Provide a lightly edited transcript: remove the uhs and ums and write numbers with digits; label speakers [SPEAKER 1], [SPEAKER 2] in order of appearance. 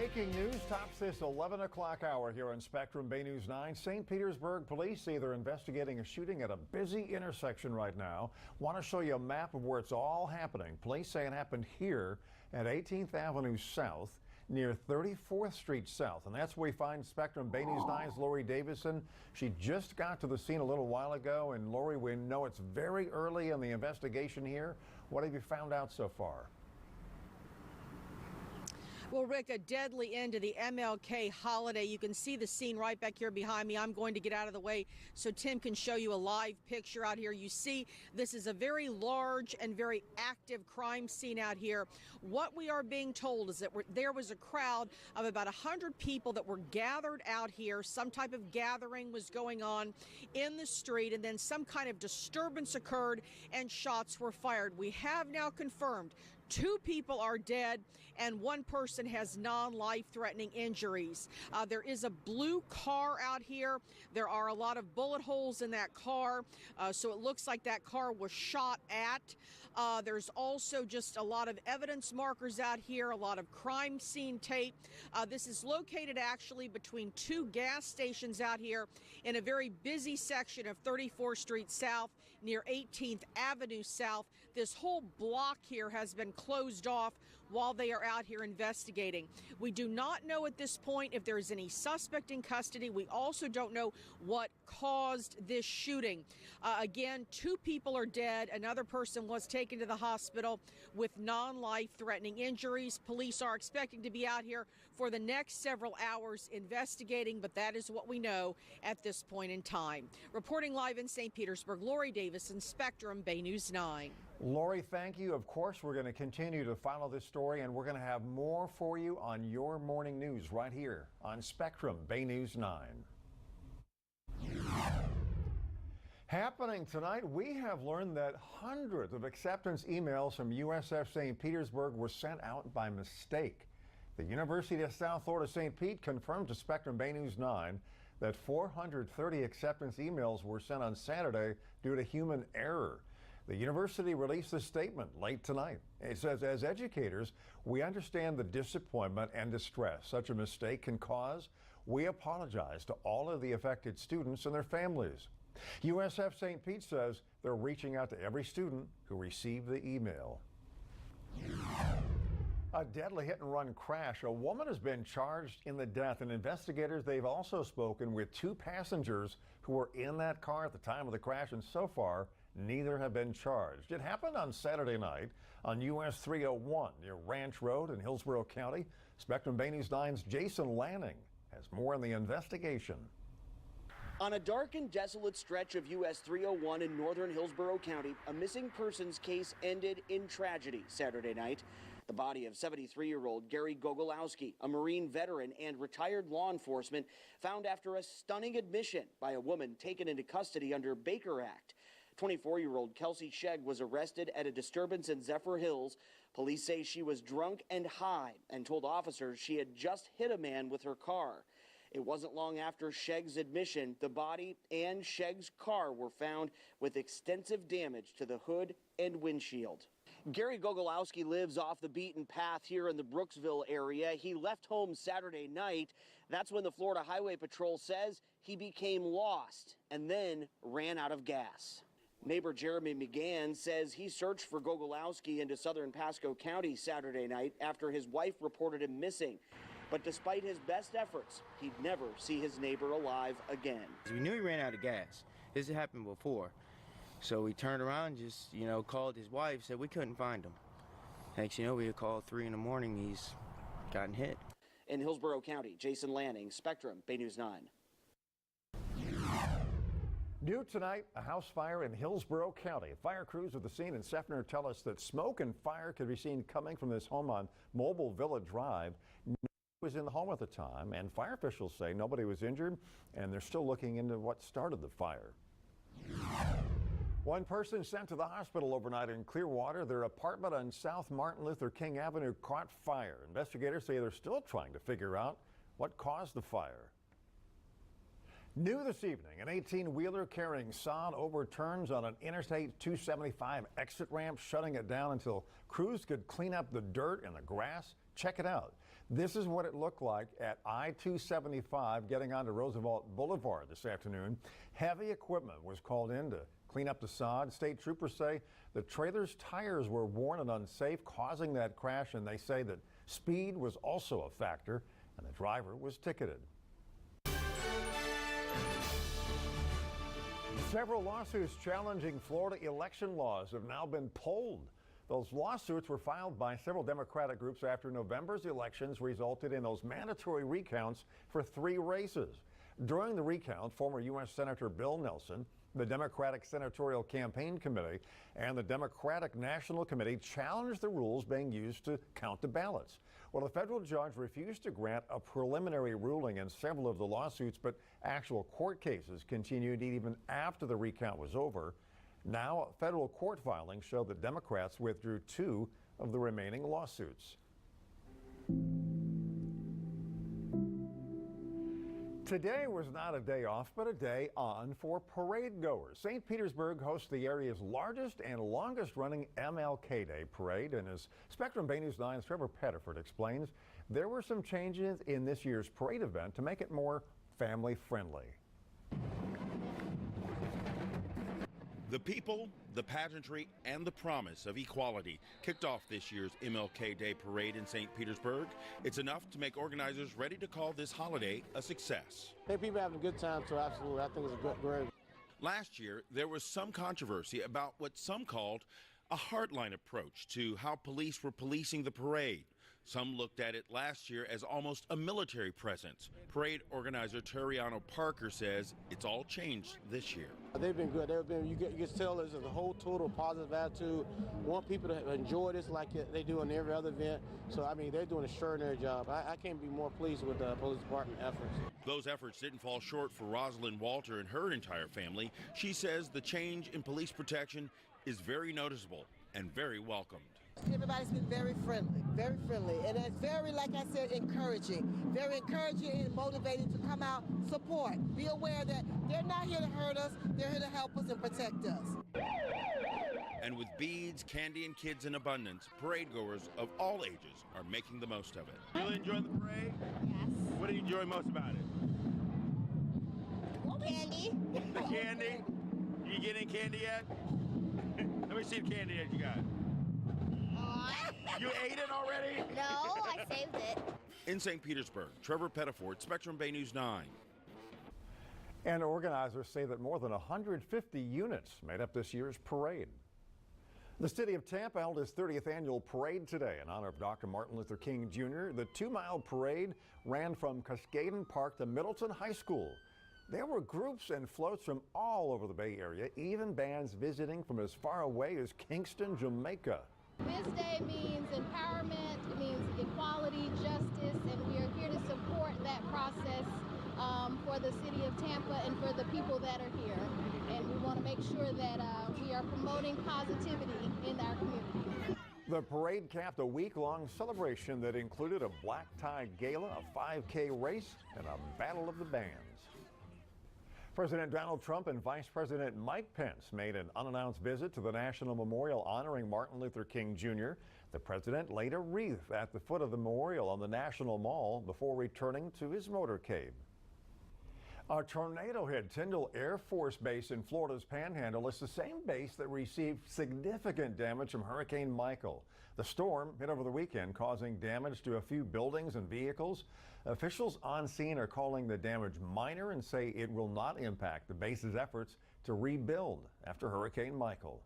[SPEAKER 1] Breaking news tops this 11 o'clock hour here on Spectrum Bay News 9. St. Petersburg police say they're investigating a shooting at a busy intersection right now. Want to show you a map of where it's all happening. Police say it happened here at 18th Avenue South near 34th Street South. And that's where we find Spectrum Bay News 9's Lori Davison. She just got to the scene a little while ago. And Lori, we know it's very early in the investigation here. What have you found out so far?
[SPEAKER 2] Well, Rick, a deadly end to the MLK holiday. You can see the scene right back here behind me. I'm going to get out of the way so Tim can show you a live picture out here. You see, this is a very large and very active crime scene out here. What we are being told is that there was a crowd of about 100 people that were gathered out here. Some type of gathering was going on in the street, and then some kind of disturbance occurred and shots were fired. We have now confirmed 2 people are dead and 1 person has non-life-threatening injuries. There is a blue car out here. There are a lot of bullet holes in that car, so it looks like that car was shot at. There's also just a lot of evidence markers out here, a lot of crime scene tape. This is located actually between 2 gas stations out here in a very busy section of 34th Street South near 18th Avenue South. This whole block here has been closed off while they are out here investigating. We do not know at this point if there is any suspect in custody. We also don't know what caused this shooting. Again, 2 people are dead. Another person was taken to the hospital with non-life-threatening injuries. Police are expecting to be out here for the next several hours investigating, but that is what we know at this point in time. Reporting live in St. Petersburg, Lori Davison, Spectrum Bay News 9.
[SPEAKER 1] Lori, thank you. Of course, we're going to continue to follow this story, and we're going to have more for you on your morning news right here on Spectrum Bay News 9. Happening tonight, we have learned that hundreds of acceptance emails from USF St. Petersburg were sent out by mistake. The University of South Florida St. Pete confirmed to Spectrum Bay News 9 that 430 acceptance emails were sent on Saturday due to human error. The university released a statement late tonight. It says, as educators, we understand the disappointment and distress such a mistake can cause. We apologize to all of the affected students and their families. USF St. Pete says they're reaching out to every student who received the email. A deadly hit-and-run crash. A woman has been charged in the death, and investigators, they've also spoken with 2 passengers who were in that car at the time of the crash, and so far, neither have been charged. It happened on Saturday night on US 301 near Ranch Road in Hillsborough County. Spectrum Bay News 9's Jason Lanning has more on the investigation.
[SPEAKER 3] On a dark and desolate stretch of US 301 in northern Hillsborough County, a missing persons case ended in tragedy Saturday night. The body of 73-year-old Gary Gogolowski, a Marine veteran and retired law enforcement, found after a stunning admission by a woman taken into custody under Baker Act. 24-year-old Kelsey Shegg was arrested at a disturbance in Zephyr Hills. Police say she was drunk and high and told officers she had just hit a man with her car. It wasn't long after Shegg's admission, the body and Shegg's car were found with extensive damage to the hood and windshield. Gary Gogolowski lives off the beaten path here in the Brooksville area. He left home Saturday night. That's when the Florida Highway Patrol says he became lost and then ran out of gas. Neighbor Jeremy McGann says he searched for Gogolowski into southern Pasco County Saturday night after his wife reported him missing. But despite his best efforts, he'd never see his neighbor alive again.
[SPEAKER 4] We knew he ran out of gas. This had happened before. So we turned around, just, called his wife, said we couldn't find him. Next, we had called 3 in the morning, he's gotten hit.
[SPEAKER 3] In Hillsborough County, Jason Lanning, Spectrum, Bay News 9.
[SPEAKER 1] New tonight, a house fire in Hillsborough County. Fire crews at the scene in Seffner tell us that smoke and fire could be seen coming from this home on Mobile Villa Drive. Nobody was in the home at the time, and fire officials say nobody was injured, and they're still looking into what started the fire. 1 person sent to the hospital overnight in Clearwater. Their apartment on South Martin Luther King Avenue caught fire. Investigators say they're still trying to figure out what caused the fire. New this evening, an 18-wheeler carrying sod overturns on an Interstate 275 exit ramp, shutting it down until crews could clean up the dirt and the grass. Check it out. This is what it looked like at I-275 getting onto Roosevelt Boulevard this afternoon. Heavy equipment was called in to clean up the sod. State troopers say the trailer's tires were worn and unsafe, causing that crash, and they say that speed was also a factor, and the driver was ticketed. Several lawsuits challenging Florida election laws have now been pulled. Those lawsuits were filed by several Democratic groups after November's elections resulted in those mandatory recounts for 3 races. During the recount, former U.S. Senator Bill Nelson, the Democratic Senatorial Campaign Committee, and the Democratic National Committee challenged the rules being used to count the ballots. Well, a federal judge refused to grant a preliminary ruling in several of the lawsuits, but actual court cases continued even after the recount was over. Now, federal court filings show that Democrats withdrew 2 of the remaining lawsuits. Today was not a day off, but a day on for parade goers. St. Petersburg hosts the area's largest and longest running MLK Day parade, and as Spectrum Bay News 9's Trevor Pettiford explains, there were some changes in this year's parade event to make it more family friendly.
[SPEAKER 5] The people, the pageantry, and the promise of equality kicked off this year's MLK Day parade in St. Petersburg. It's enough to make organizers ready to call this holiday a success.
[SPEAKER 6] Hey, people having a good time, so absolutely. I think it's a good parade.
[SPEAKER 5] Last year, there was some controversy about what some called a hardline approach to how police were policing the parade. Some looked at it last year as almost a military presence. Parade organizer Terriano Parker says it's all changed this year.
[SPEAKER 6] They've been good. You can tell there's a whole total positive attitude. Want people to enjoy this like they do in every other event. So, I mean, they're doing an extraordinary job. I can't be more pleased with the police department efforts.
[SPEAKER 5] Those efforts didn't fall short for Rosalind Walter and her entire family. She says the change in police protection is very noticeable and very welcomed.
[SPEAKER 7] Everybody's been very friendly, and it's very, like I said, encouraging. Very encouraging and motivating to come out, support, be aware that they're not here to hurt us, they're here to help us and protect us.
[SPEAKER 5] And with beads, candy, and kids in abundance, parade goers of all ages are making the most of it.
[SPEAKER 8] Really enjoy the parade?
[SPEAKER 9] Yes.
[SPEAKER 8] What do you enjoy most about it?
[SPEAKER 9] Candy.
[SPEAKER 8] The candy? You get any candy yet? Let me see the candy that you got. You ate it already?
[SPEAKER 9] No, I saved it.
[SPEAKER 5] In St. Petersburg, Trevor Pettiford, Spectrum Bay News 9.
[SPEAKER 1] And organizers say that more than 150 units made up this year's parade. The city of Tampa held its 30th annual parade today in honor of Dr. Martin Luther King Jr. The 2-mile parade ran from Cascaden Park to Middleton High School. There were groups and floats from all over the Bay Area, even bands visiting from as far away as Kingston, Jamaica.
[SPEAKER 10] This day means empowerment, it means equality, justice, and we are here to support that process for the city of Tampa and for the people that are here. And we want to make sure that we are promoting positivity in our community.
[SPEAKER 1] The parade capped a week-long celebration that included a black tie gala, a 5K race, and a battle of the bands. President Donald Trump and Vice President Mike Pence made an unannounced visit to the National Memorial honoring Martin Luther King Jr. The president laid a wreath at the foot of the memorial on the National Mall before returning to his motorcade. A tornado hit Tyndall Air Force Base in Florida's Panhandle. It's the same base that received significant damage from Hurricane Michael. The storm hit over the weekend, causing damage to a few buildings and vehicles. Officials on scene are calling the damage minor and say it will not impact the base's efforts to rebuild after Hurricane Michael.